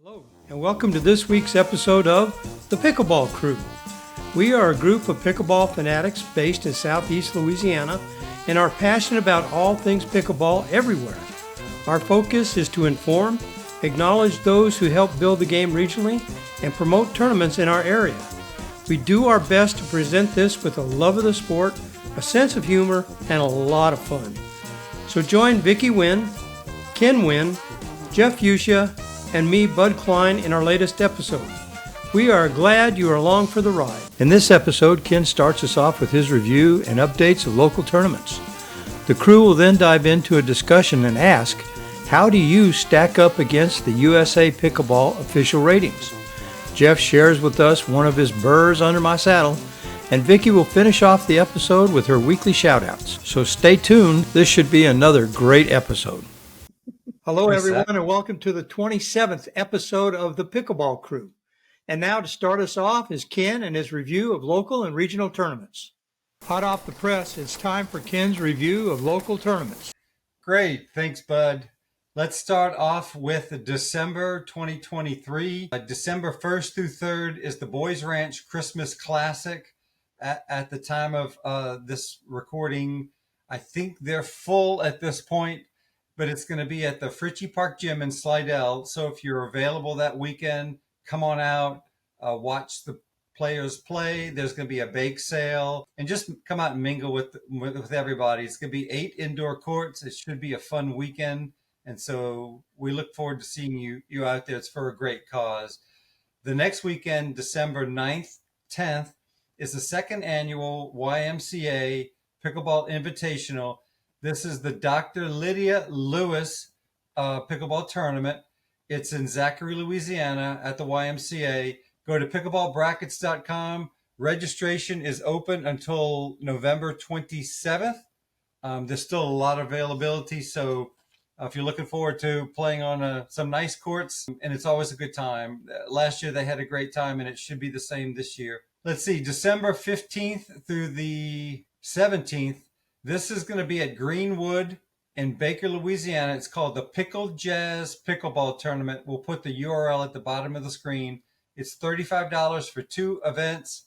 Hello, and welcome to this week's episode of the Pickleball Crew. We are a group of pickleball fanatics based in southeast Louisiana and are passionate about all things pickleball everywhere. Our focus is to inform, acknowledge those who help build the game regionally, and promote tournaments in our area. We do our best to present this with a love of the sport, a sense of humor, and a lot of fun. So join Vicki Wynn, Ken Wynn, Jeff Fuchsia, and me, Bud Klein, in our latest episode. We are glad you are along for the ride. In this episode, Ken starts us off with his review and updates of local tournaments. The crew will then dive into a discussion and ask, how do you stack up against the USA Pickleball official ratings? Jeff shares with us one of his Burrs Under My Saddle, and Vicki will finish off the episode with her weekly shoutouts. So stay tuned, this should be another great episode. Hello, everyone, and welcome to the 27th episode of the Pickleball Crew. And now to start us off is Ken and his review of local and regional tournaments. Hot off the press, it's time for Ken's review of local tournaments. Great, thanks, Bud. Let's start off with December 2023. December 1st through 3rd is the Boys Ranch Christmas Classic. At the time of this recording, I think they're full at this point, but it's going to be at the Fritchie Park Gym in Slidell. So if you're available that weekend, come on out, watch the players play. There's going to be a bake sale, and just come out and mingle with everybody. It's going to be 8 indoor courts. It should be a fun weekend, and so we look forward to seeing you out there. It's for a great cause. The next weekend, December 9th, 10th, is the second annual YMCA Pickleball Invitational. This is the Dr. Lydia Lewis Pickleball Tournament. It's in Zachary, Louisiana at the YMCA. Go to pickleballbrackets.com. Registration is open until November 27th. There's still a lot of availability, so if you're looking forward to playing on some nice courts, and it's always a good time. Last year they had a great time, and it should be the same this year. Let's see, December 15th through the 17th, this is going to be at Greenwood in Baker, Louisiana. It's called the Pickle Jazz Pickleball Tournament. We'll put the URL at the bottom of the screen. It's $35 for 2 events.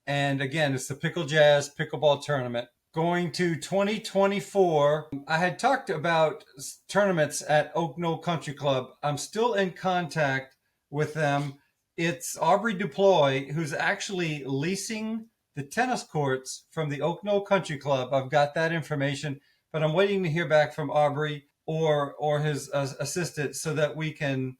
And again, it's the Pickle Jazz Pickleball Tournament. Going to 2024, I had talked about tournaments at Oak Knoll Country Club. I'm still in contact with them. It's Aubrey Duploy, who's actually leasing the tennis courts from the Oak Knoll Country Club. I've got that information, but I'm waiting to hear back from Aubrey or his assistant so that we can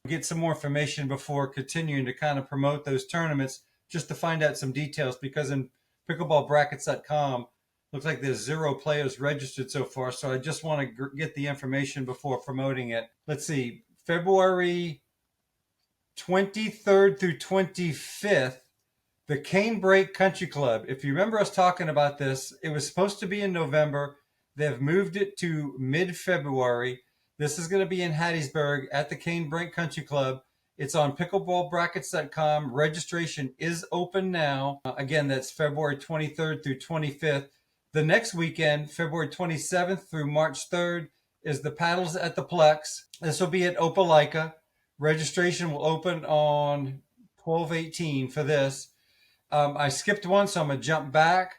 get some more information before continuing to kind of promote those tournaments, just to find out some details, because in pickleballbrackets.com, looks like there's 0 players registered so far. So I just want to get the information before promoting it. Let's see, February 23rd through 25th, the Canebrake Country Club. If you remember us talking about this, it was supposed to be in November. They've moved it to mid-February. This is going to be in Hattiesburg at the Canebrake Country Club. It's on pickleballbrackets.com. Registration is open now. Again, that's February 23rd through 25th. The next weekend, February 27th through March 3rd, is the Paddles at the Plex. This will be at Opelika. Registration will open on 12/18 for this. I skipped one, so I'm going to jump back.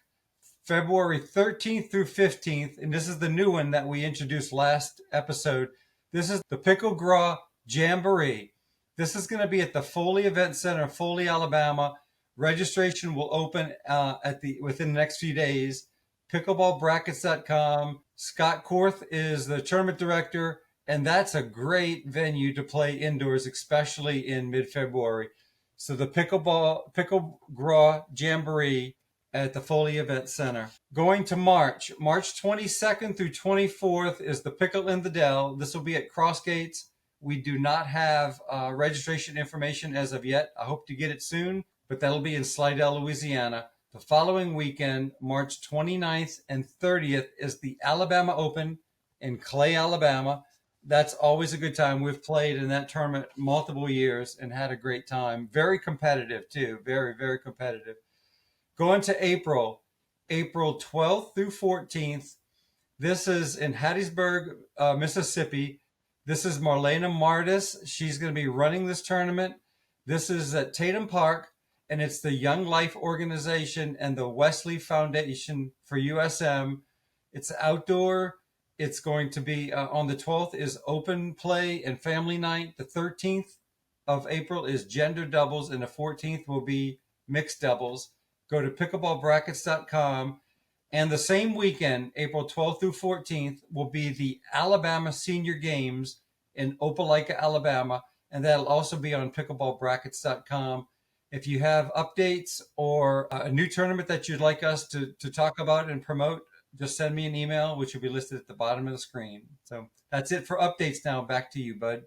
February 13th through 15th, and this is the new one that we introduced last episode. This is the Pickleball Jamboree. This is going to be at the Foley Event Center, Foley, Alabama. Registration will open within the next few days. Pickleballbrackets.com. Scott Korth is the tournament director, and that's a great venue to play indoors, especially in mid-February. So the Pickleball Jamboree at the Foley Event Center. Going to March 22nd through 24th is the Pickle in the Dell. This will be at Crossgates. We do not have registration information as of yet. I hope to get it soon, but that'll be in Slidell, Louisiana. The following weekend, March 29th and 30th, is the Alabama Open in Clay, Alabama. That's always a good time. We've played in that tournament multiple years and had a great time. Very competitive, too. Very, very competitive. Going to April 12th through 14th. This is in Hattiesburg, Mississippi. This is Marlena Martis. She's going to be running this tournament. This is at Tatum Park, and it's the Young Life Organization and the Wesley Foundation for USM. It's outdoor. It's going to be on the 12th is open play and family night. The 13th of April is gender doubles, and the 14th will be mixed doubles. Go to pickleballbrackets.com. And the same weekend, April 12th through 14th, will be the Alabama Senior Games in Opelika, Alabama. And that'll also be on pickleballbrackets.com. If you have updates or a new tournament that you'd like us to talk about and promote, just send me an email, which will be listed at the bottom of the screen. So that's it for updates now. Back to you, Bud.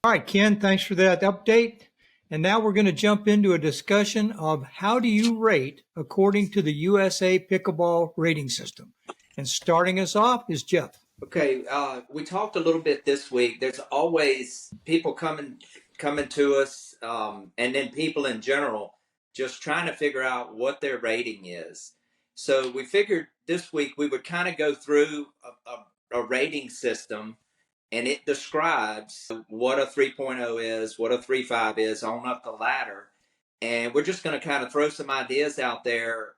All right, Ken, thanks for that update. And now we're going to jump into a discussion of how do you rate according to the USA Pickleball rating system. And starting us off is Jeff. Okay, we talked a little bit this week. There's always people coming to us, and then people in general just trying to figure out what their rating is. So we figured this week we would kind of go through a rating system, and it describes what a 3.0 is, what a 3.5 is, on up the ladder. And we're just going to kind of throw some ideas out there,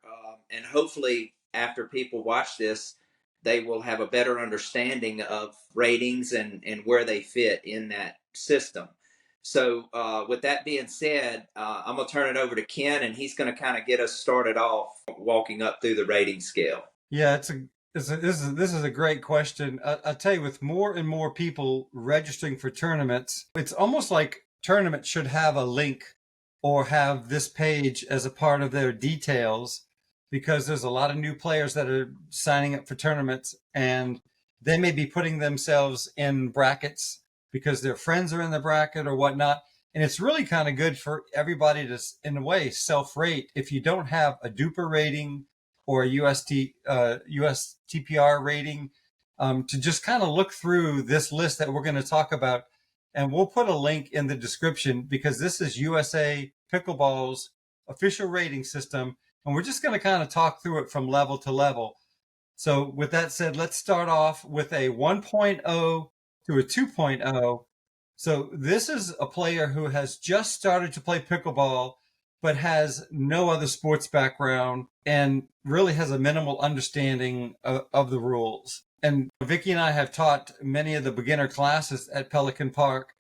and hopefully after people watch this, they will have a better understanding of ratings and where they fit in that system. So with that being said, I'm going to turn it over to Ken, and he's going to kind of get us started off walking up through the rating scale. Yeah, this is a great question. I'll tell you, with more and more people registering for tournaments, it's almost like tournaments should have a link or have this page as a part of their details, because there's a lot of new players that are signing up for tournaments, and they may be putting themselves in brackets because their friends are in the bracket or whatnot. And it's really kind of good for everybody to, in a way, self-rate. If you don't have a duper rating or a USTPR rating, to just kind of look through this list that we're going to talk about. And we'll put a link in the description, because this is USA Pickleball's official rating system. And we're just going to kind of talk through it from level to level. So with that said, let's start off with a 1.0 to a 2.0. So this is a player who has just started to play pickleball, but has no other sports background and really has a minimal understanding of the rules. And Vicki and I have taught many of the beginner classes at Pelican Park.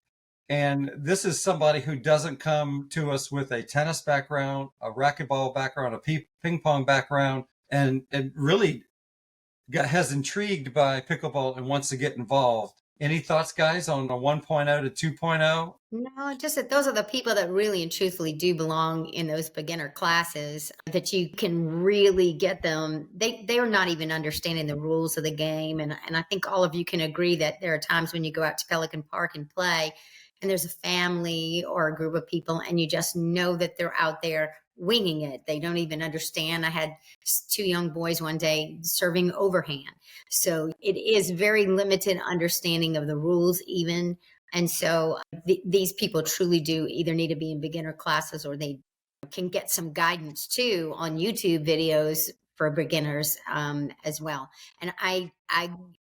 And this is somebody who doesn't come to us with a tennis background, a racquetball background, a ping pong background, and really has intrigued by pickleball and wants to get involved. Any thoughts, guys, on a 1.0 to 2.0? No, just that those are the people that really and truthfully do belong in those beginner classes, that you can really get them. They are not even understanding the rules of the game. And I think all of you can agree that there are times when you go out to Pelican Park and play, and there's a family or a group of people, and you just know that they're out there winging it. They don't even understand. I had two young boys one day serving overhand. So it is very limited understanding of the rules even. And so these people truly do either need to be in beginner classes, or they can get some guidance too on YouTube videos for beginners as well. And I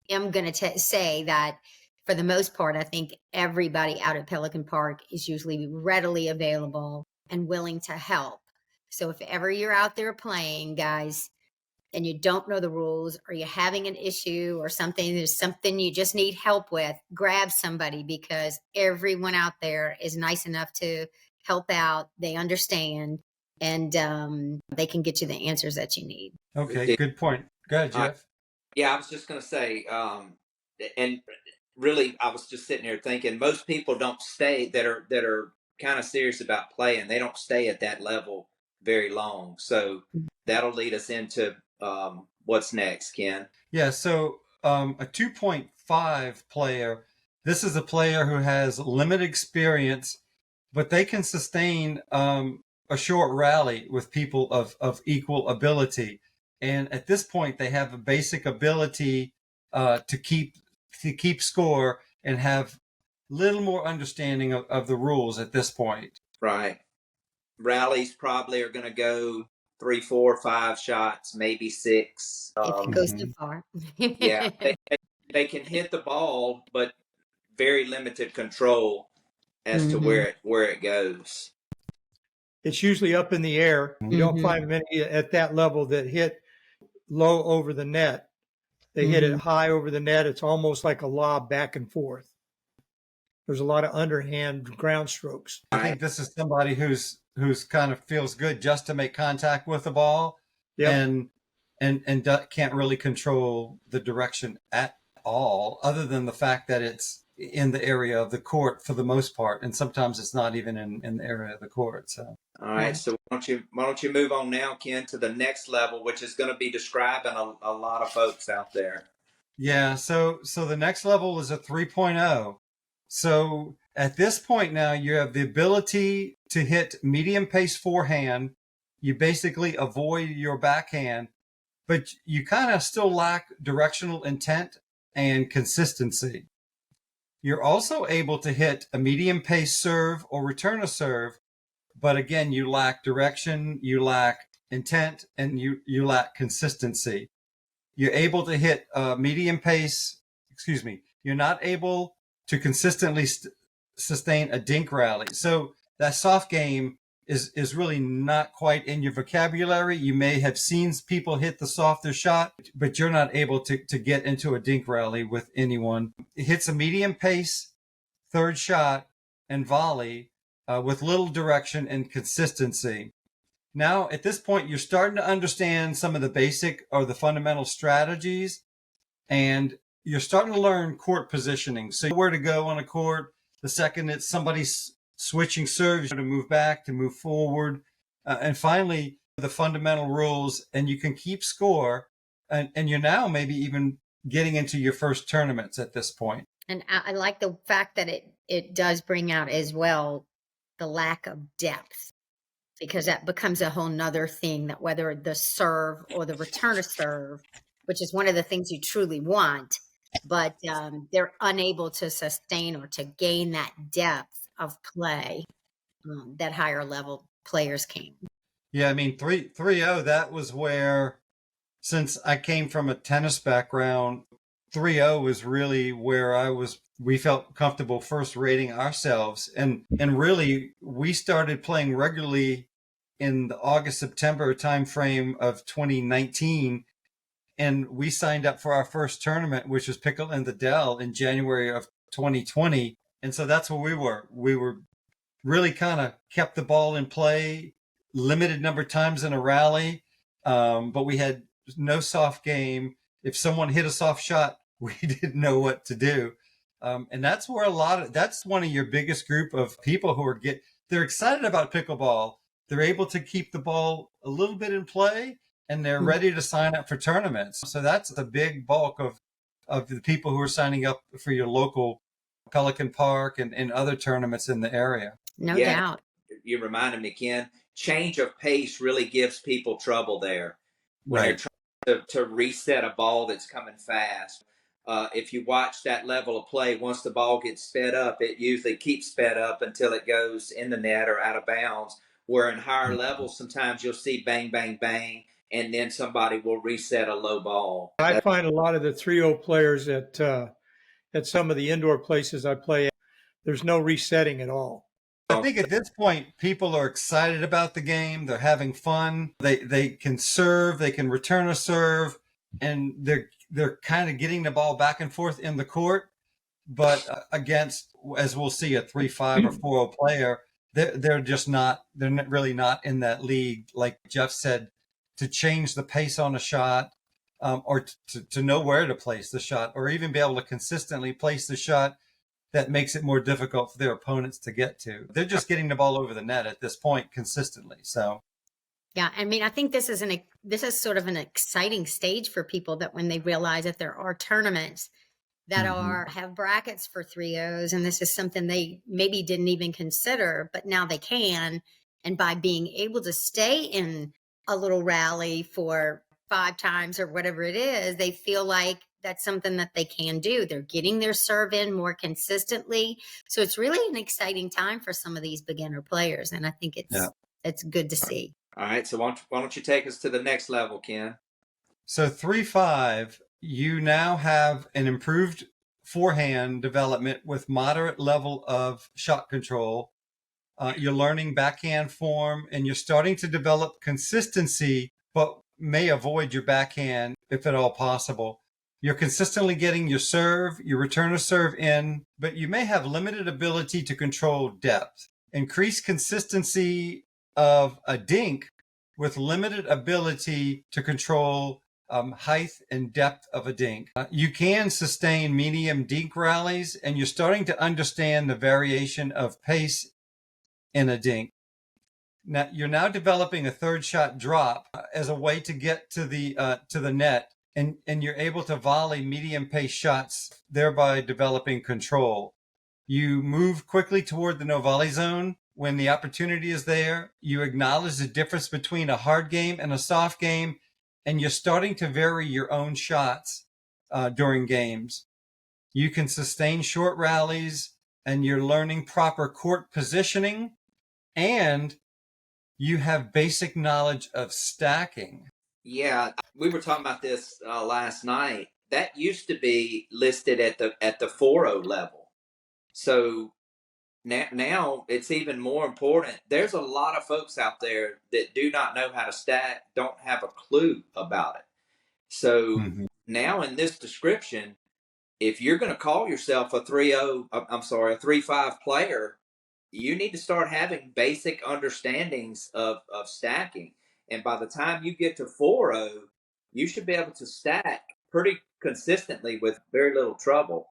am going to say that for the most part, I think everybody out at Pelican Park is usually readily available and willing to help. So if ever you're out there playing, guys, and you don't know the rules, or you're having an issue or something, there's something you just need help with, grab somebody, because everyone out there is nice enough to help out. They understand, and they can get you the answers that you need. Okay, good point. Go ahead, Jeff. Yeah, I was just going to say, and really, I was just sitting there thinking, most people don't stay that are kind of serious about playing. They don't stay at that level very long. So that'll lead us into what's next, Ken. Yeah, so a 2.5 player, this is a player who has limited experience, but they can sustain a short rally with people of equal ability. And at this point, they have a basic ability to keep score and have little more understanding of the rules at this point. Right. Rallies probably are going to go 3, 4, 5 shots, maybe 6. If it goes too far. Yeah, they can hit the ball, but very limited control as to where it goes. It's usually up in the air. You don't find many at that level that hit low over the net. They hit it high over the net. It's almost like a lob back and forth. There's a lot of underhand ground strokes. I think this is somebody who's kind of feels good just to make contact with the ball, and can't really control the direction at all, other than the fact that it's in the area of the court for the most part, and sometimes it's not even in the area of the court. So, all right. So why don't you move on now, Ken, to the next level, which is going to be describing a lot of folks out there. Yeah. So the next level is a 3.0. So at this point now, you have the ability to hit medium pace forehand. You basically avoid your backhand, but you kind of still lack directional intent and consistency. You're also able to hit a medium pace serve or return a serve, but again, you lack direction, you lack intent, and you lack consistency. You're able to hit medium pace, you're not able to consistently sustain a dink rally. So that soft game is really not quite in your vocabulary. You may have seen people hit the softer shot, but you're not able to get into a dink rally with anyone. It hits a medium pace third shot and volley with little direction and consistency. Now, at this point, you're starting to understand some of the basic or the fundamental strategies, and you're starting to learn court positioning. So where to go on a court. The second it's somebody's switching serves, to move back, to move forward. And finally, the fundamental rules, and you can keep score. And you're now maybe even getting into your first tournaments at this point. And I like the fact that it does bring out as well the lack of depth, because that becomes a whole nother thing, that whether the serve or the return of serve, which is one of the things you truly want, but they're unable to sustain or to gain that depth of play that higher level players can. Yeah, I mean, 3-0, that was where, since I came from a tennis background, 3-0 was really where we felt comfortable first rating ourselves. And really, we started playing regularly in the August-September timeframe of 2019. And we signed up for our first tournament, which was Pickle in the Dell, in January of 2020. And so that's where we were. We were really kind of kept the ball in play, limited number of times in a rally, but we had no soft game. If someone hit a soft shot, we didn't know what to do. And that's where that's one of your biggest group of people who they're excited about pickleball. They're able to keep the ball a little bit in play, and they're ready to sign up for tournaments. So that's the big bulk of the people who are signing up for your local Pelican Park and other tournaments in the area. No doubt. You reminded me, Ken, change of pace really gives people trouble there. When Right. They're trying to reset a ball that's coming fast. If you watch that level of play, once the ball gets sped up, it usually keeps sped up until it goes in the net or out of bounds. Where in higher levels, sometimes you'll see bang, bang, bang, and then somebody will reset a low ball. I find a lot of the 3-0 players at some of the indoor places I play at, there's no resetting at all. I think at this point, people are excited about the game. They're having fun. They can serve, they can return a serve, and they're kind of getting the ball back and forth in the court. But against, as we'll see, a 3-5 or 4-0 player, they're really not in that league. Like Jeff said, to change the pace on a shot, or to know where to place the shot, or even be able to consistently place the shot, that makes it more difficult for their opponents to get to. They're just getting the ball over the net at this point consistently. So, yeah, I mean, I think this is sort of an exciting stage for people, that when they realize that there are tournaments that have brackets for 3-0s, and this is something they maybe didn't even consider, but now they can. And by being able to stay in a little rally for 5 times or whatever it is, they feel like that's something that they can do. They're getting their serve in more consistently. So it's really an exciting time for some of these beginner players. And I think it's good to see. All right. So why don't you take us to the next level, Ken? So 3-5, you now have an improved forehand development with moderate level of shot control. You're learning backhand form, and you're starting to develop consistency, but may avoid your backhand if at all possible. You're consistently getting your serve, your return of serve in, but you may have limited ability to control depth. Increased consistency of a dink with limited ability to control height and depth of a dink. You can sustain medium dink rallies, and you're starting to understand the variation of pace in a dink. Now you're now developing a third shot drop as a way to get to the net, and you're able to volley medium pace shots, thereby developing control. You move quickly toward the no volley zone when the opportunity is there. You acknowledge the difference between a hard game and a soft game, and you're starting to vary your own shots during games. You can sustain short rallies, and you're learning proper court positioning, and you have basic knowledge of stacking. Yeah, we were talking about this last night. That used to be listed at the 4.0 level. So now it's even more important. There's a lot of folks out there that do not know how to stack, don't have a clue about it. So now in this description, if you're going to call yourself a 3.5 player, you need to start having basic understandings of stacking. And by the time you get to 4.0, you should be able to stack pretty consistently with very little trouble,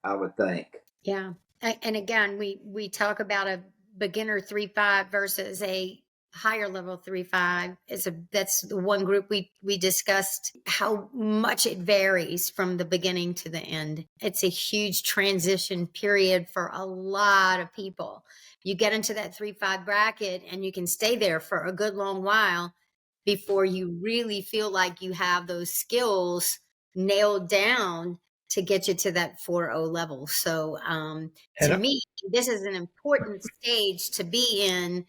I would think. Yeah. And again, we talk about a beginner 3.5 versus a higher level 3.5. That's the one group we discussed how much it varies from the beginning to the end. It's a huge transition period for a lot of people. You get into that 3.5 bracket and you can stay there for a good long while before you really feel like you have those skills nailed down to get you to that 4.0 level. So to me, this is an important stage to be in,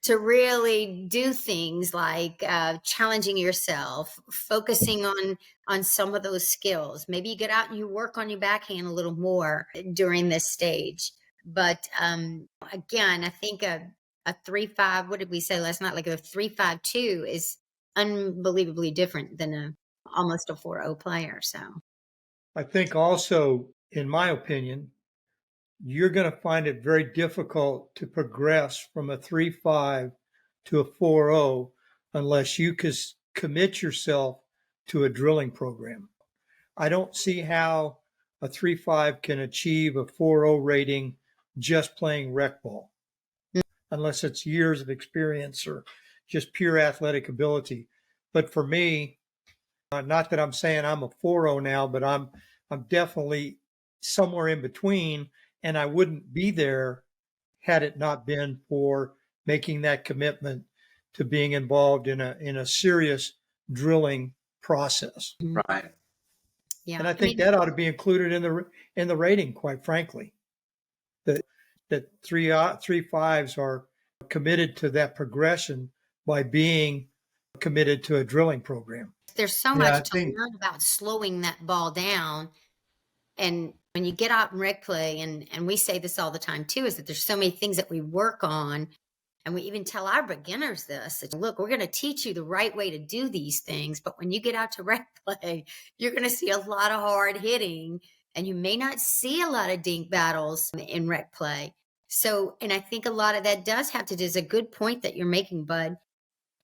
to really do things like challenging yourself, focusing on some of those skills. Maybe you get out and you work on your backhand a little more during this stage. But again, I think a 3.5, what did we say last night? Like a 3.5-2 is unbelievably different than almost a 4.0 player. So I think also, in my opinion, you're going to find it very difficult to progress from a 3.5 to a 4.0 unless you commit yourself to a drilling program. I don't see how a 3.5 can achieve a 4.0 rating just playing rec ball, unless it's years of experience or just pure athletic ability. But for me, not that I'm saying I'm a 4.0 now, but I'm definitely somewhere in between, and I wouldn't be there had it not been for making that commitment to being involved in a serious drilling process. Right. yeah, And I think that ought to be included in the rating, quite frankly. That 3.5s are committed to that progression by being committed to a drilling program. there's so much to learn about slowing that ball down. And when you get out in rec play, and we say this all the time too, is that there's so many things that we work on. And we even tell our beginners this, that, look, we're going to teach you the right way to do these things. But when you get out to rec play, you're going to see a lot of hard hitting, and you may not see a lot of dink battles in rec play. So, and I think a lot of that does have to do, is a good point that you're making, Bud,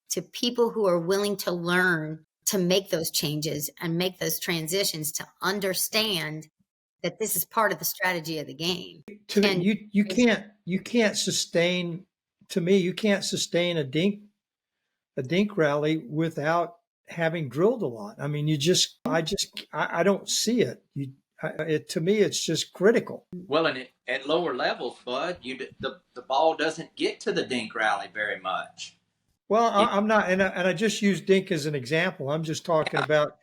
to people who are willing to learn to make those changes and make those transitions, to understand that this is part of the strategy of the game. You can't sustain. To me, you can't sustain a dink rally without having drilled a lot. I mean, I don't see it. To me, it's just critical. Well, and at lower levels, Bud, the ball doesn't get to the dink rally very much. Well, I'm not, and I just use dink as an example. I'm just talking about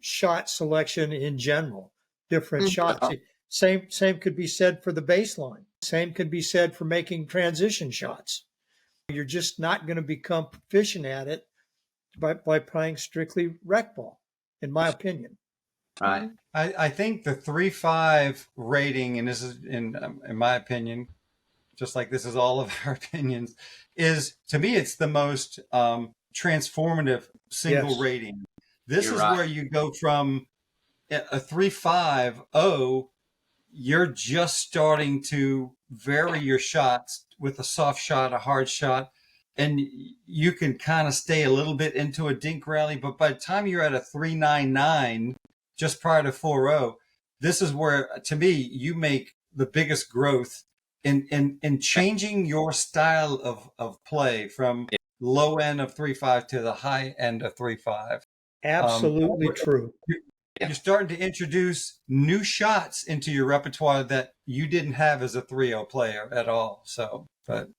shot selection in general, different shots. Same could be said for the baseline. Same could be said for making transition shots. You're just not going to become proficient at it by playing strictly rec ball, in my opinion. Right. I think the 3-5 rating, and this is in my opinion, just like this is all of our opinions, is to me it's the most transformative single Yes. rating. This You're is right. where you go from a 3-5-0. You're just starting to vary your shots with a soft shot, a hard shot, and you can kind of stay a little bit into a dink rally. But by the time you're at a 3-9-9, just prior to 4-0, this is where, to me, you make the biggest growth in changing your style of play from low end of 3-5 to the high end of 3-5. Absolutely true. You're starting to introduce new shots into your repertoire that you didn't have as a 3-0 player at all. So, but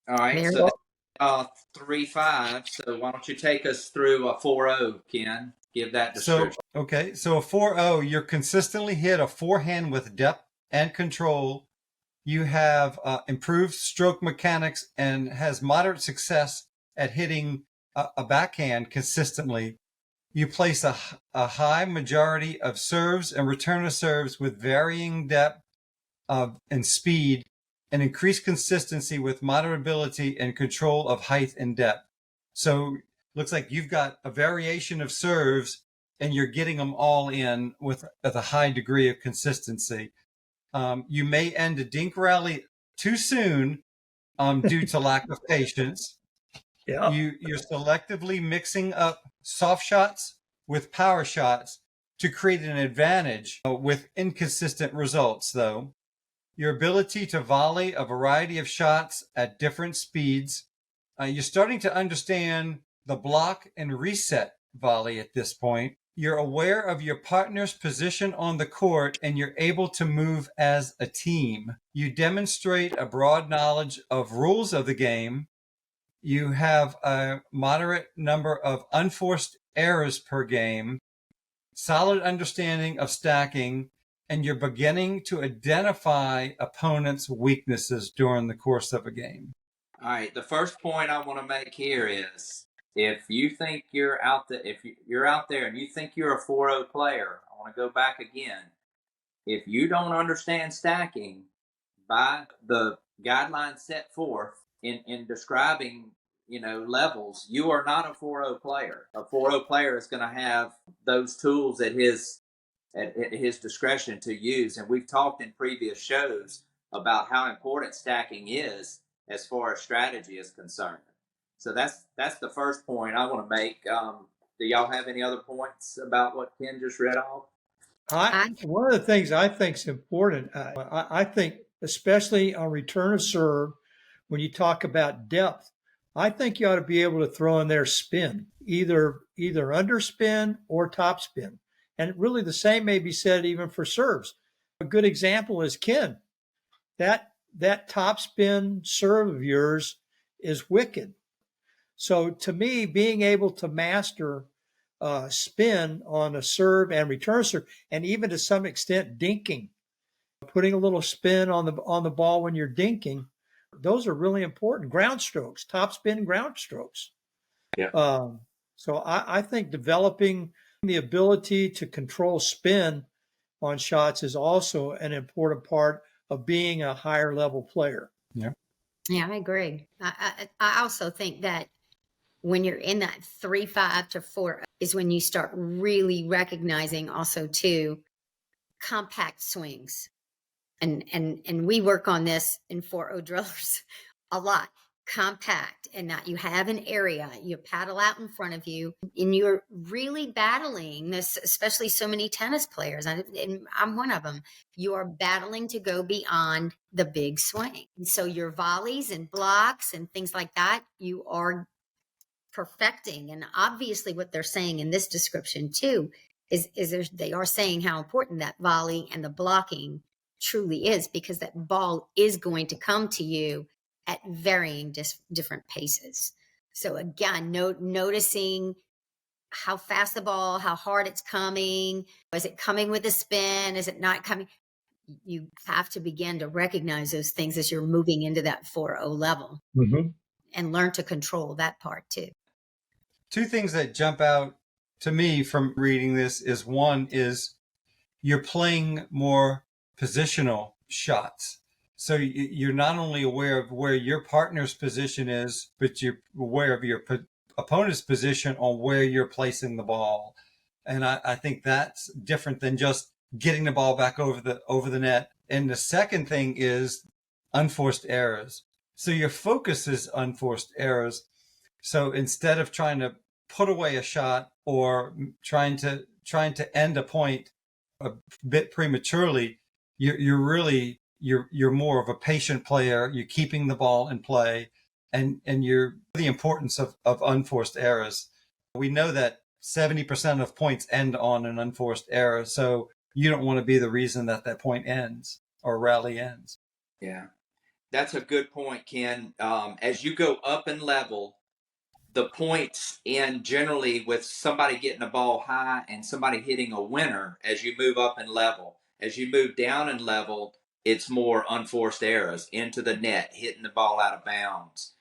All right. Very So that's 3-5. So why don't you take us through a 4-0, Ken? Give that description. okay. So a 4-0, you're consistently hit a forehand with depth and control. You have improved stroke mechanics and has moderate success at hitting a backhand consistently. You place a high majority of serves and return of serves with varying depth and speed, and increased consistency with moderate ability and control of height and depth. So looks like you've got a variation of serves and you're getting them all in with a high degree of consistency. You may end a dink rally too soon due to lack of patience. Yeah. You're selectively mixing up soft shots with power shots to create an advantage with inconsistent results, though. Your ability to volley a variety of shots at different speeds. You're starting to understand the block and reset volley at this point. You're aware of your partner's position on the court and you're able to move as a team. You demonstrate a broad knowledge of rules of the game. You have a moderate number of unforced errors per game, solid understanding of stacking, and you're beginning to identify opponents' weaknesses during the course of a game. All right. The first point I want to make here is if you think you're out there, if you're out there and you think you're a 4-0 player, I want to go back again. If you don't understand stacking by the guidelines set forth in describing, levels, you are not a 4-0 player. A 4-0 player is going to have those tools at his discretion to use. And we've talked in previous shows about how important stacking is as far as strategy is concerned. So that's the first point I want to make. Do y'all have any other points about what Ken just read off? One of the things I think is important, I think, especially on return of serve, when you talk about depth, I think you ought to be able to throw in there spin, either underspin or topspin. And really the same may be said even for serves. A good example is Ken. That topspin serve of yours is wicked. So to me, being able to master spin on a serve and return serve, and even to some extent dinking, putting a little spin on the ball when you're dinking, those are really important. Ground strokes, top spin ground strokes. Yeah. So I think developing the ability to control spin on shots is also an important part of being a higher level player. Yeah. Yeah, I agree. I also think that when you're in that 3-5 to 4 is when you start really recognizing also too compact swings. And we work on this in 4-0 drillers a lot. Compact, and that you have an area, you paddle out in front of you, and you're really battling this, especially so many tennis players, and I'm one of them. You are battling to go beyond the big swing. And so your volleys and blocks and things like that, you are perfecting. And obviously what they're saying in this description too is they are saying how important that volley and the blocking truly is, because that ball is going to come to you at varying different paces. So again, noticing how fast the ball, how hard it's coming. Is it coming with a spin? Is it not coming? You have to begin to recognize those things as you're moving into that 4-0 level, and learn to control that part too. Two things that jump out to me from reading this is one is you're playing more positional shots. So you're not only aware of where your partner's position is, but you're aware of your opponent's position on where you're placing the ball. And I think that's different than just getting the ball back over the net. And the second thing is unforced errors. So your focus is unforced errors. So instead of trying to put away a shot or trying to end a point a bit prematurely, you're more of a patient player. You're keeping the ball in play, and you're the importance of unforced errors. We know that 70% of points end on an unforced error, so you don't want to be the reason that point ends or rally ends. Yeah, that's a good point, Ken. As you go up in level, the points end generally with somebody getting a ball high and somebody hitting a winner as you move up in level. As you move down in level, it's more unforced errors into the net, hitting the ball out of bounds.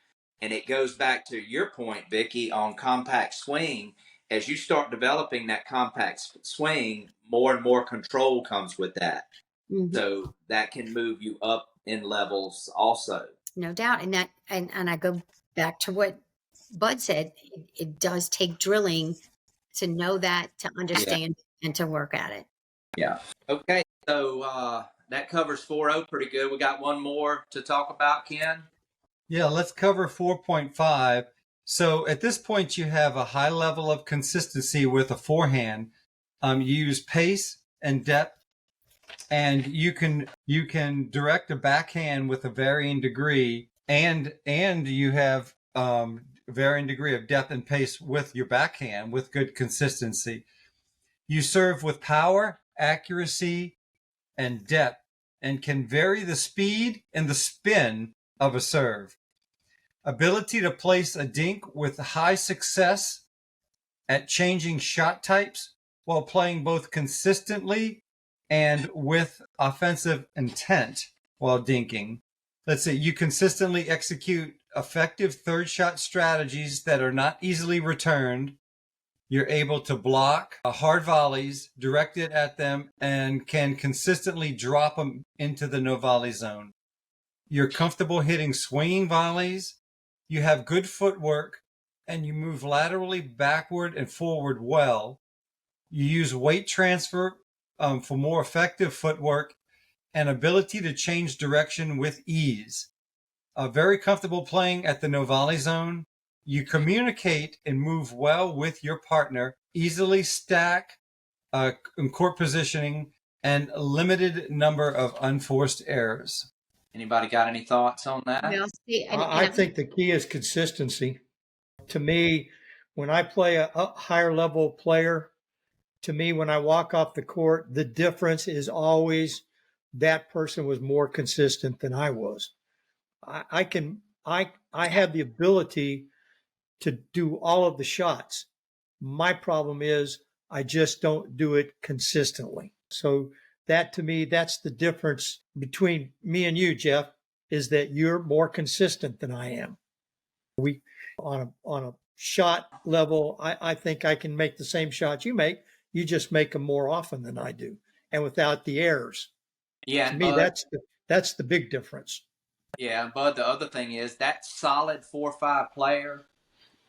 And it goes back to your point, Vicki, on compact swing. As you start developing that compact swing, more and more control comes with that. Mhm. So that can move you up in levels also. No doubt. And I go back to what Bud said. It does take drilling to know that, to understand, and to work at it. Yeah. Okay. So that covers 4.0 pretty good. We got one more to talk about, Ken. Yeah, let's cover 4.5. So at this point, you have a high level of consistency with a forehand. You use pace and depth, and you can direct a backhand with a varying degree, and you have varying degree of depth and pace with your backhand with good consistency. You serve with power, accuracy, and depth, and can vary the speed and the spin of a serve. Ability to place a dink with high success at changing shot types while playing both consistently and with offensive intent while dinking. Let's say you consistently execute effective third shot strategies that are not easily returned. You're able to block hard volleys directed at them and can consistently drop them into the no volley zone. You're comfortable hitting swinging volleys. You have good footwork, and you move laterally backward and forward well. You use weight transfer for more effective footwork and ability to change direction with ease. Very comfortable playing at the no volley zone. You communicate and move well with your partner, easily stack in court positioning, and a limited number of unforced errors. Anybody got any thoughts on that? Well, see, I think the key is consistency. To me, when I play a higher level player, to me, when I walk off the court, the difference is always that person was more consistent than I was. I have the ability to do all of the shots. My problem is I just don't do it consistently. So that to me, that's the difference between me and you, Jeff, is that you're more consistent than I am. We on a shot level, I think I can make the same shots you make. You just make them more often than I do, and without the errors. Yeah, To me, Bud, that's the big difference. yeah, Bud. The other thing is that solid 4-5 player.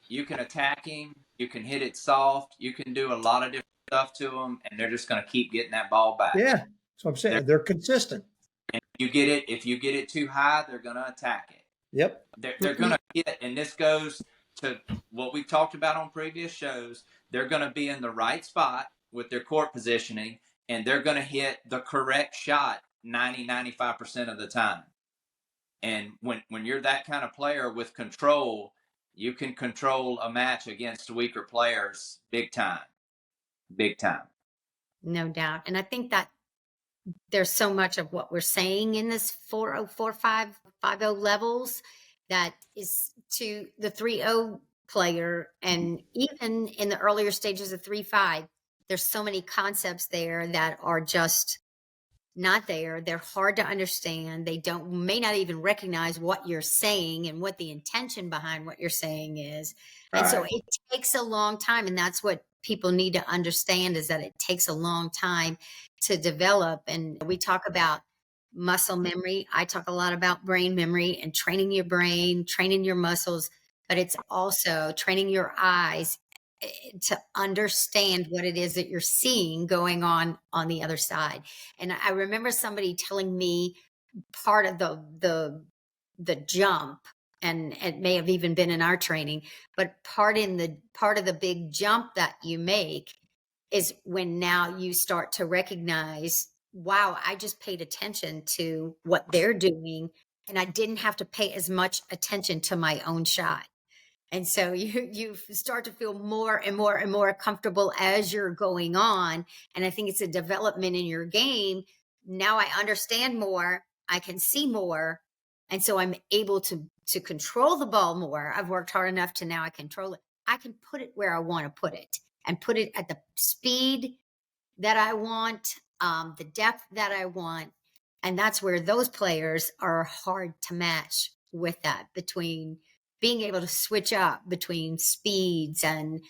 You can attack him. You can hit it soft. You can do a lot of different stuff to them, and they're just going to keep getting that ball back. Yeah, so I'm saying they're consistent. And if you get it too high, they're going to attack it. Yep. They're going to get, and this goes to what we've talked about on previous shows. They're going to be in the right spot with their court positioning, and they're going to hit the correct shot 95% of the time. And when you're that kind of player with control, you can control a match against weaker players big time. Big time. No doubt. And I think that there's so much of what we're saying in this 4.0, 4.5, 5.0 levels that is to the 3.0 player. And even in the earlier stages of 3.5, there's so many concepts there that are just not there. They're hard to understand. They may not even recognize what you're saying and what the intention behind what you're saying is. And so Right. it takes a long time. And that's what people need to understand, is that it takes a long time to develop. And we talk about muscle memory. I talk a lot about brain memory and training your brain, training your muscles, but it's also training your eyes to understand what it is that you're seeing going on the other side. And I remember somebody telling me part of the jump, and it may have even been in our training, but part of the big jump that you make is when now you start to recognize, wow, I just paid attention to what they're doing, and I didn't have to pay as much attention to my own shot. And so you start to feel more and more and more comfortable as you're going on. And I think it's a development in your game. Now I understand more, I can see more, and so I'm able to control the ball more. I've worked hard enough to now I control it. I can put it where I want to put it, and put it at the speed that I want, the depth that I want. And that's where those players are hard to match with that, between being able to switch up between speeds and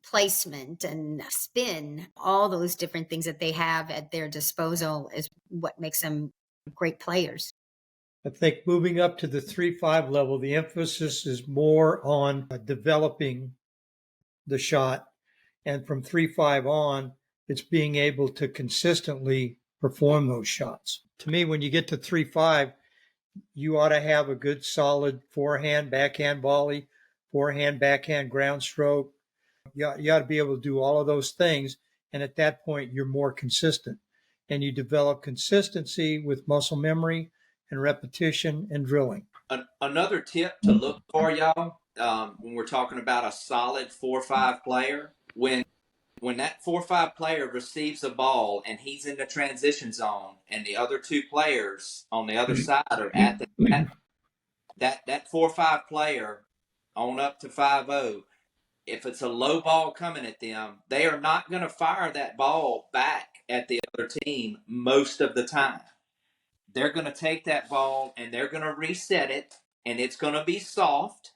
placement and spin, all those different things that they have at their disposal is what makes them great players. I think moving up to the 3-5 level, the emphasis is more on developing the shot. And from 3-5 on, it's being able to consistently perform those shots. To me, when you get to 3-5, you ought to have a good solid forehand, backhand volley, forehand, backhand ground stroke. You ought to be able to do all of those things. And at that point, you're more consistent. And you develop consistency with muscle memory and repetition and drilling. Another tip to look for, y'all, when we're talking about a solid 4-5 player, when that 4-5 player receives a ball and he's in the transition zone, and the other two players on the other side are at the net, that 4-5 player on up to 5-0, if it's a low ball coming at them, they are not going to fire that ball back at the other team most of the time. They're going to take that ball and they're going to reset it, and it's going to be soft,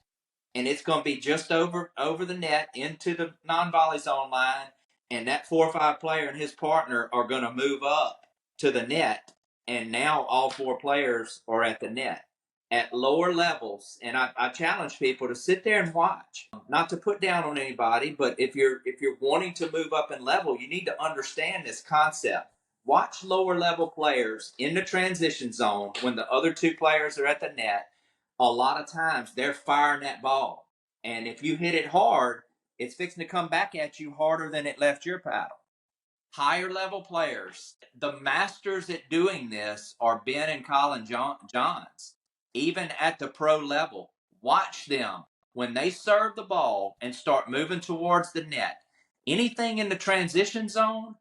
and it's going to be just over the net into the non-volley zone line, and that 4-5 player and his partner are going to move up to the net, and now all four players are at the net. At lower levels, and I challenge people to sit there and watch, not to put down on anybody, but if you're wanting to move up in level, you need to understand this concept. Watch lower level players in the transition zone when the other two players are at the net. A lot of times they're firing that ball, and if you hit it hard, it's fixing to come back at you harder than it left your paddle. Higher level players, the masters at doing this are Ben and Colin Johns. Even at the pro level, watch them when they serve the ball and start moving towards the net. Anything in the transition zone,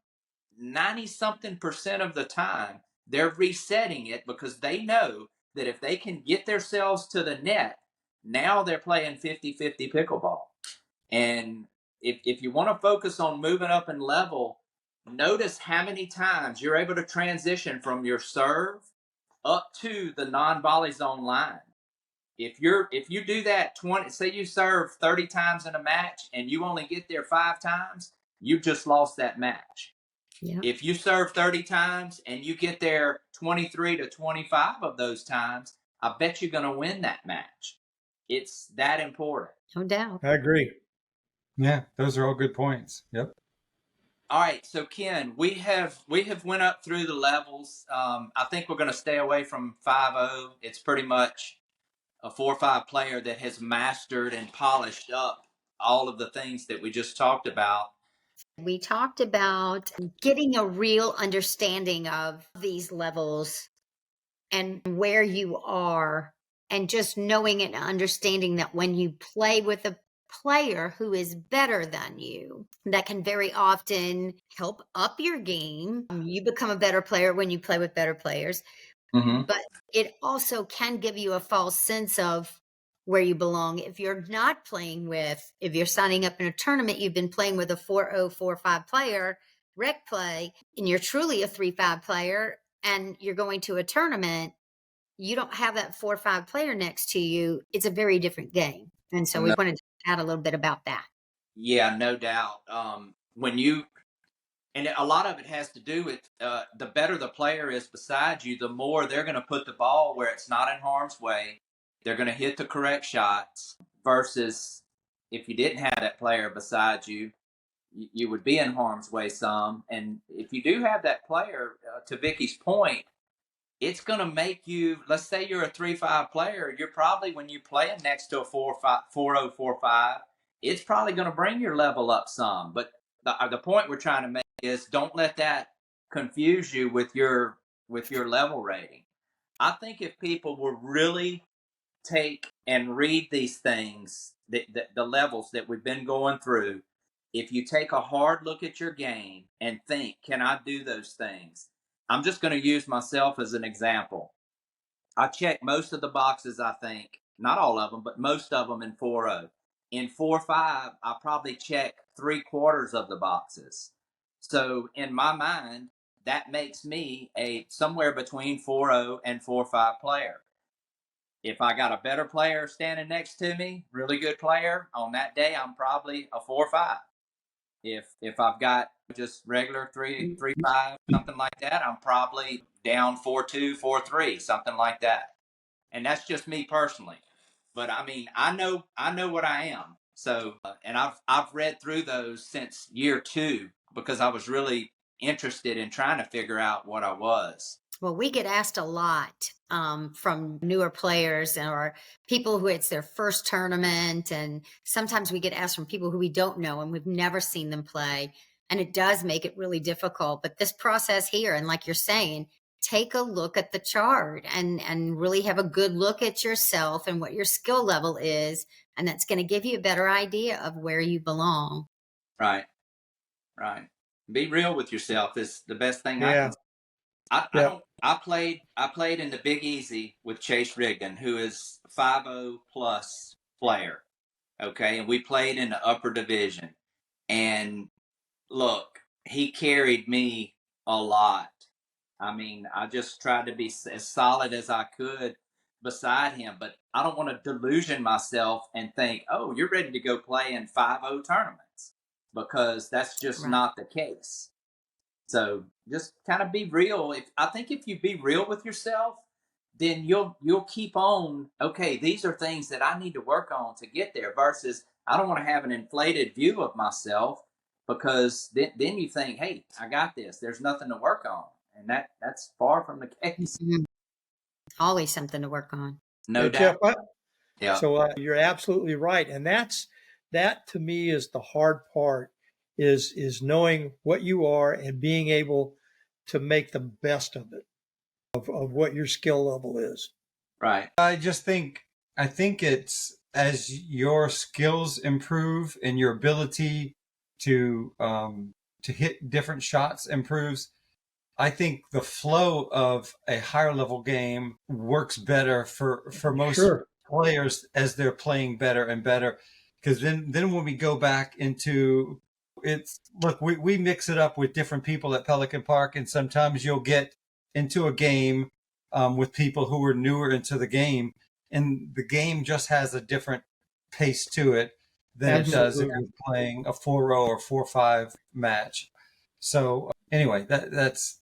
90-something% of the time, they're resetting it because they know that if they can get themselves to the net, now they're playing 50-50 pickleball. And if you want to focus on moving up in level, notice how many times you're able to transition from your serve up to the non-volley zone line. If you do that 20, say you serve 30 times in a match and you only get there 5 times, you just lost that match. Yeah. If you serve 30 times and you get there 23 to 25 of those times, I bet you're going to win that match. It's that important. No doubt. I agree. Yeah, those are all good points. Yep. All right, so Ken, we have went up through the levels. I think we're going to stay away from 5-0. It's pretty much a 4-5 player that has mastered and polished up all of the things that we just talked about. We talked about getting a real understanding of these levels and where you are, and just knowing and understanding that when you play with a player who is better than you, that can very often help up your game. You become a better player when you play with better players, but it also can give you a false sense of where you belong. If you're if you're signing up in a tournament, you've been playing with a 4-0, 4-5 player, rec play, and you're truly a 3-5 player, and you're going to a tournament, you don't have that 4 or 5 player next to you. It's a very different game. And so we No, wanted to add a little bit about that. yeah, no doubt. When you and a lot of it has to do with the better the player is beside you, the more they're going to put the ball where it's not in harm's way. They're going to hit the correct shots versus if you didn't have that player beside you, you would be in harm's way some. And if you do have that player, to Vicky's point, it's going to make you, let's say you're a 3-5 player, you're probably, when you're playing next to a 4-5, 4-0, 4-5, it's probably going to bring your level up some. But the point we're trying to make is don't let that confuse you with your level rating. I think if people will really take and read these things, the levels that we've been going through, if you take a hard look at your game and think, can I do those things? I'm just going to use myself as an example. I check most of the boxes, I think, not all of them, but most of them in 4-0. In 4-5, I probably check 3/4 of the boxes. So in my mind, that makes me a somewhere between 4-0 and 4-5 player. If I got a better player standing next to me, really good player, on that day, I'm probably a 4-5. If I've got just regular 3-5, something like that, I'm probably down 4-2, 4-3, something like that. And that's just me personally. But I mean, I know what I am. So and I've read through those since year 2 because I was really interested in trying to figure out what I was. Well, we get asked a lot from newer players or people who it's their first tournament. And sometimes we get asked from people who we don't know and we've never seen them play. And it does make it really difficult. But this process here, and like you're saying, take a look at the chart and really have a good look at yourself and what your skill level is. And that's going to give you a better idea of where you belong. Right. Right. Be real with yourself is the best thing I Yeah. can. I Yeah. don't. I played in the Big Easy with Chase Rigdon, who is 5-0 plus player. Okay, and we played in the upper division. And look, he carried me a lot. I mean, I just tried to be as solid as I could beside him, but I don't want to delusion myself and think, oh, you're ready to go play in 5-0 tournaments, because that's just Right. not the case. So just kind of be real. I think if you be real with yourself, then you'll keep on. Okay, these are things that I need to work on to get there. Versus, I don't want to have an inflated view of myself, because then you think, hey, I got this. There's nothing to work on, and that's far from the case. Mhm. Always something to work on. No Jeff, doubt. Yeah. so you're absolutely right, and that to me is the hard part, is knowing what you are and being able to make the best of it, of what your skill level is. Right. I think it's as your skills improve and your ability to hit different shots improves. I think the flow of a higher level game works better for most Sure. players as they're playing better and better. Because then when we go back into it's, look, we mix it up with different people at Pelican Park, and sometimes you'll get into a game with people who are newer into the game, and the game just has a different pace to it than it does if Absolutely. you're playing a 4-0 or 4-5 match. So anyway, that's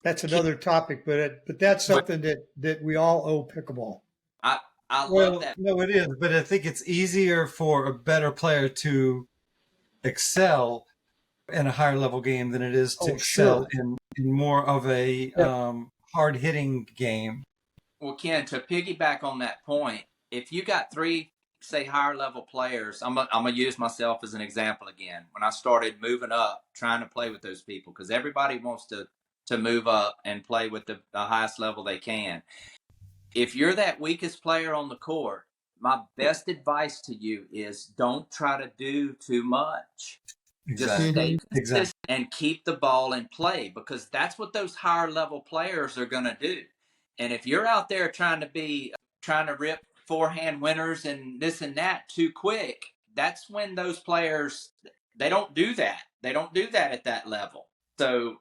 another topic, but that's something that we all owe pickleball. I love well, that. no, it is, but I think it's easier for a better player to excel in a higher level game than it is to Oh, excel sure. in more of a Yeah. hard hitting game. Well, Ken, to piggyback on that point, if you got 3, say, higher level players, I'm gonna use myself as an example again. When I started moving up, trying to play with those people, because everybody wants to move up and play with the highest level they can. If you're that weakest player on the court, my best advice to you is don't try to do too much. Just Exactly. stay Mm-hmm. Exactly. consistent and keep the ball in play, because that's what those higher level players are going to do. And if you're out there trying to rip forehand winners and this and that too quick, that's when those players, they don't do that. They don't do that at that level. So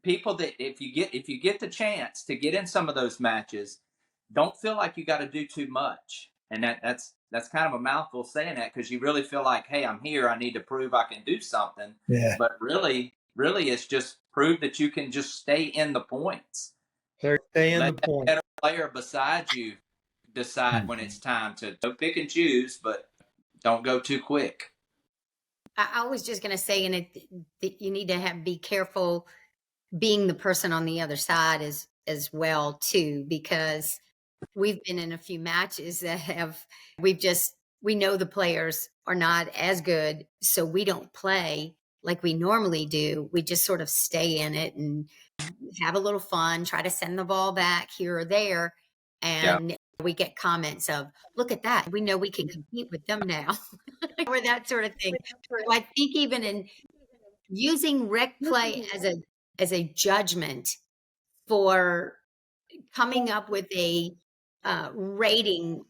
people that if you get the chance to get in some of those matches, don't feel like you got to do too much. And that's kind of a mouthful saying that, because you really feel like, hey, I'm here, I need to prove I can do something. Yeah. But really, it's just prove that you can just stay in the points. Stay in the Let that point. better player beside you decide when it's time to pick and choose, but don't go too quick. I was just going to say, and you need to be careful being the person on the other side as well too, because we've been in a few matches that we know the players are not as good, so we don't play like we normally do. We just sort of stay in it and have a little fun, try to send the ball back here or there, and we get comments of, look at that, we know we can compete with them now, or that sort of thing. So I think even in using rec play as a judgment for coming up with a rating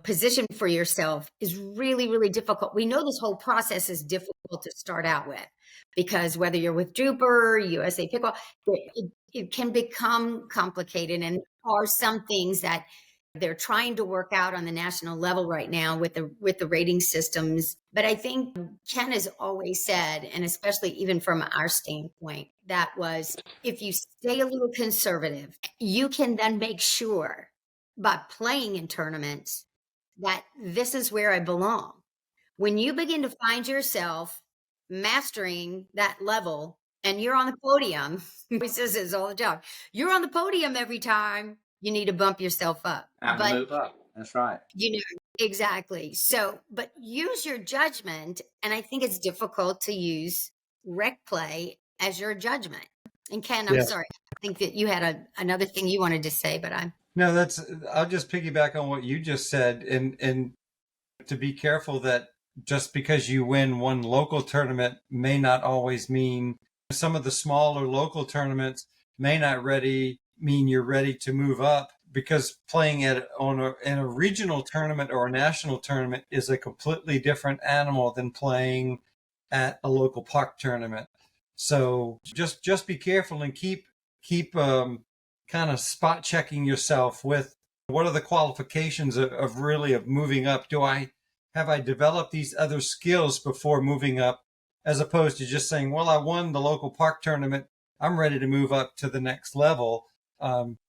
position for yourself is really, really difficult. We know this whole process is difficult to start out with, because whether you're with Drooper, USA Pickleball, it can become complicated, and are some things that they're trying to work out on the national level right now with the rating systems. But I think Ken has always said, and especially even from our standpoint, that was, if you stay a little conservative, you can then make sure by playing in tournaments that this is where I belong. When you begin to find yourself mastering that level and you're on the podium, he says this all the time, you're on the podium every time, you need to bump yourself up. But move up. That's right. Exactly. So, but use your judgment. And I think it's difficult to use rec play as your judgment. And Ken, I'm sorry, I think that you had another thing you wanted to say, but No, I'll just piggyback on what you just said, and to be careful that just because you win one local tournament may not always mean some of the smaller local tournaments may not mean you're ready to move up, because playing in a regional tournament or a national tournament is a completely different animal than playing at a local park tournament. So just be careful and keep kind of spot checking yourself with what are the qualifications of moving up. Have I developed these other skills before moving up, as opposed to just saying, well, I won the local park tournament, I'm ready to move up to the next level.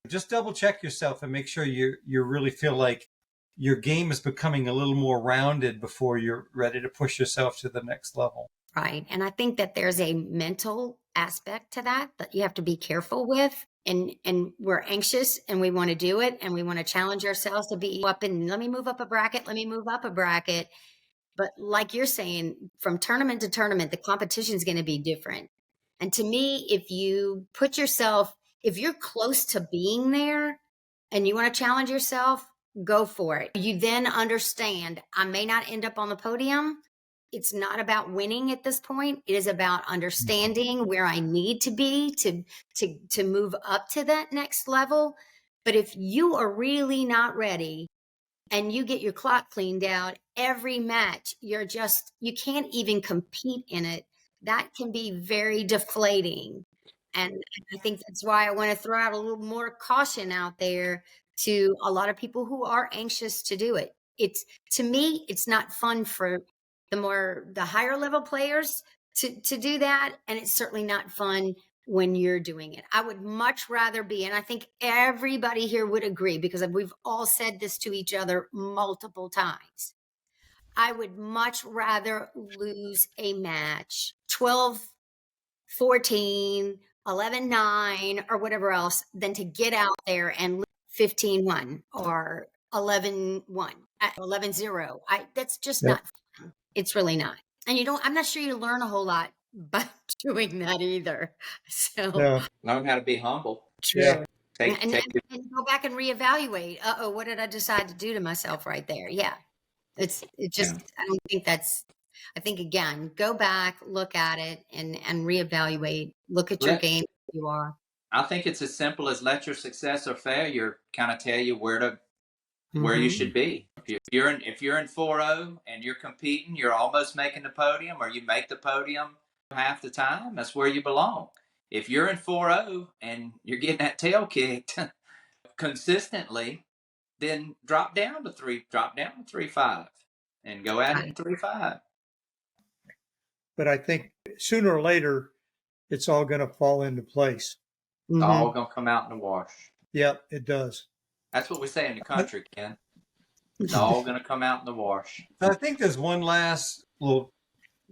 Just double check yourself and make sure you really feel like your game is becoming a little more rounded before you're ready to push yourself to the next level. right. And I think that there's a mental aspect to that you have to be careful with. And we're anxious and we want to do it, and we want to challenge ourselves to be up and let me move up a bracket. But like you're saying, from tournament to tournament, the competition is going to be different. And to me, if you're close to being there and you want to challenge yourself, go for it. You then understand, I may not end up on the podium. It's not about winning at this point. It is about understanding where I need to be to move up to that next level. But if you are really not ready and you get your clock cleaned out every match, you can't even compete in it. That can be very deflating. And I think that's why I want to throw out a little more caution out there to a lot of people who are anxious to do it. To me, it's not fun for the higher level players to do that. And it's certainly not fun when you're doing it. I would much rather be, and I think everybody here would agree, because we've all said this to each other multiple times, I would much rather lose a match 12-14, 11-9, or whatever else, than to get out there and lose 15-1 or 11-1, 11-0. That's just not fun. It's really not. And I'm not sure you learn a whole lot by doing that either. So learn how to be humble. True. Yeah. And go back and reevaluate. What did I decide to do to myself right there? Yeah. I don't think I think, again, go back, look at it and reevaluate, look at your game you are. I think it's as simple as let your success or failure kind of tell you where you should be. If you're in 4-0 and you're competing, you're almost making the podium, or you make the podium half the time, that's where you belong. If you're in 4-0 and you're getting that tail kicked consistently, then drop down to 3-5 and go at it in 3-5. But I think sooner or later, it's all going to fall into place. It's all going to come out in the wash. Yep, it does. That's what we say in the country, Ken. It's all going to come out in the wash. So I think there's one last little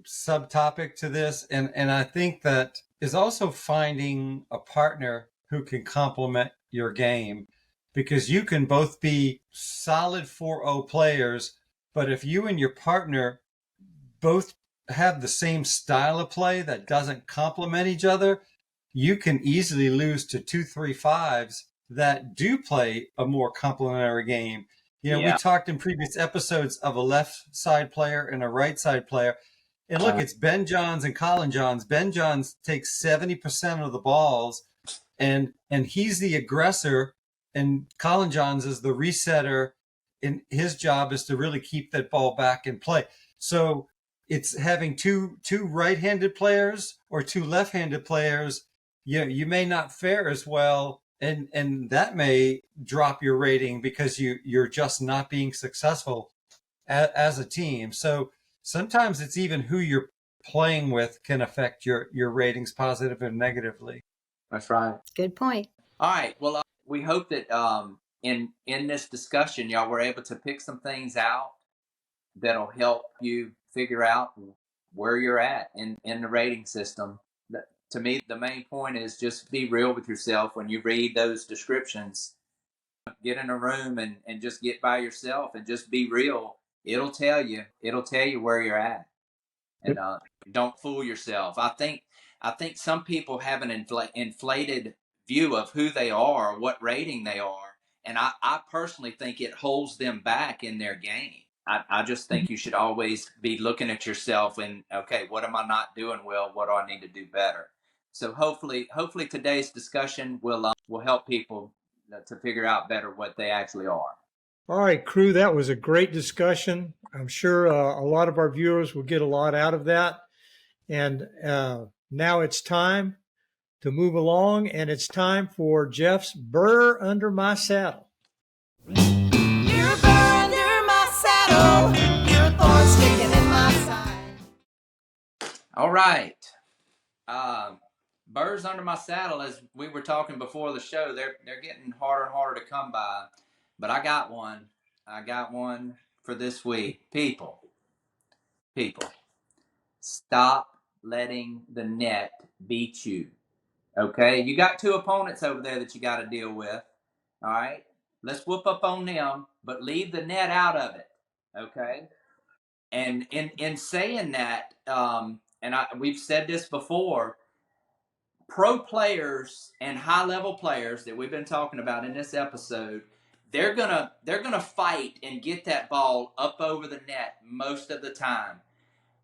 subtopic to this, and I think that is also finding a partner who can complement your game, because you can both be solid 4-0 players, but if you and your partner both have the same style of play that doesn't complement each other, you can easily lose to 2-3-5s that do play a more complementary game. You know, we talked in previous episodes of a left side player and a right side player. And look, it's Ben Johns and Colin Johns. Ben Johns takes 70% of the balls, and he's the aggressor, and Colin Johns is the resetter, and his job is to really keep that ball back in play. So it's having two right-handed players or two left-handed players. You may not fare as well, and that may drop your rating because you're just not being successful as a team. So sometimes it's even who you're playing with can affect your ratings positive and negatively. That's right. Good point. All right. Well, we hope that in this discussion, y'all were able to pick some things out that'll help you figure out where you're at in the rating system. To me, the main point is just be real with yourself when you read those descriptions. Get in a room and just get by yourself and just be real. It'll tell you where you're at, and don't fool yourself. I think some people have an inflated view of who they are, what rating they are, and I personally think it holds them back in their game. I just think you should always be looking at yourself and, okay, what am I not doing well? What do I need to do better? So hopefully today's discussion will help people to figure out better what they actually are. All right, crew, that was a great discussion. I'm sure a lot of our viewers will get a lot out of that. And now it's time to move along, and it's time for Jeff's Burr Under My Saddle. You're burr under my saddle, your thorn sticking in my side. All right. Burrs under my saddle, as we were talking before the show, they're getting harder and harder to come by. But I got one. I got one for this week. People, stop letting the net beat you. Okay? You got two opponents over there that you got to deal with. All right? Let's whoop up on them, but leave the net out of it. Okay? And in saying that, we've said this before, pro players and high level players that we've been talking about in this episode, they're gonna fight and get that ball up over the net most of the time.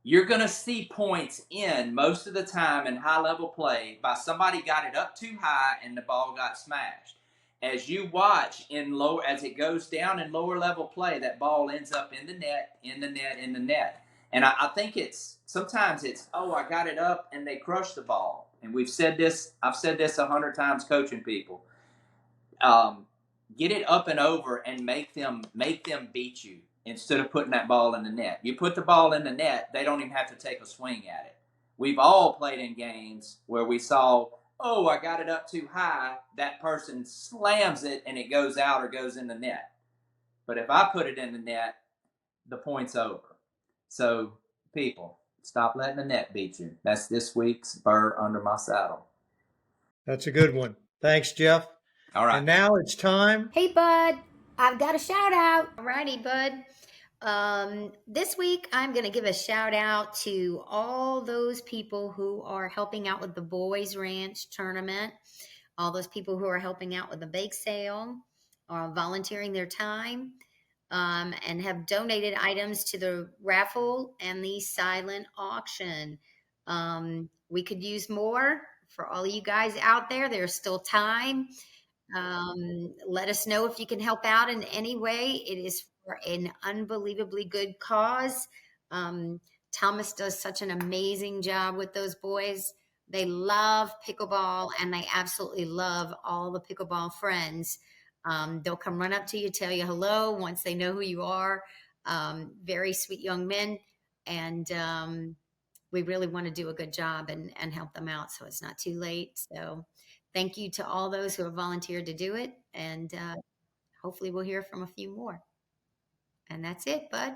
You're gonna see points in most of the time in high level play by somebody got it up too high and the ball got smashed. As you watch as it goes down in lower level play, that ball ends up in the net. And I think sometimes it's, I got it up and they crush the ball. And I've said this 100 times coaching people. Get it up and over and make them beat you instead of putting that ball in the net. You put the ball in the net, they don't even have to take a swing at it. We've all played in games where we saw, I got it up too high, that person slams it and it goes out or goes in the net. But if I put it in the net, the point's over. So, people, stop letting the net beat you. That's this week's Burr Under My Saddle. That's a good one. Thanks, Jeff. All right. And now it's time. Hey, Bud, I've got a shout out. All righty, Bud. This week, I'm going to give a shout out to all those people who are helping out with the Boys Ranch tournament, all those people who are helping out with the bake sale, or volunteering their time, and have donated items to the raffle and the silent auction. We could use more for all of you guys out there. There's still time. Let us know if you can help out in any way. It is for an unbelievably good cause. Thomas does such an amazing job with those boys. They love pickleball, and they absolutely love all the pickleball friends. They'll come run up to you, tell you hello once they know who you are. Very sweet young men, and we really want to do a good job and help them out, so it's not too late. So thank you to all those who have volunteered to do it, and hopefully we'll hear from a few more. And that's it, Bud.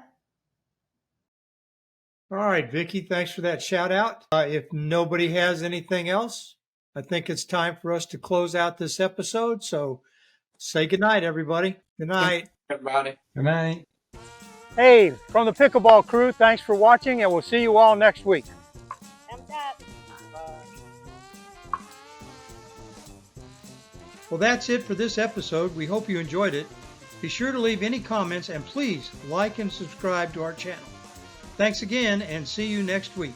All right, Vicki, thanks for that shout out. If nobody has anything else, I think it's time for us to close out this episode. So say good night, everybody. Good night. Everybody. Good night. Hey, from the Pickleball crew, thanks for watching, and we'll see you all next week. Well, that's it for this episode. We hope you enjoyed it. Be sure to leave any comments, and please like and subscribe to our channel. Thanks again, and see you next week.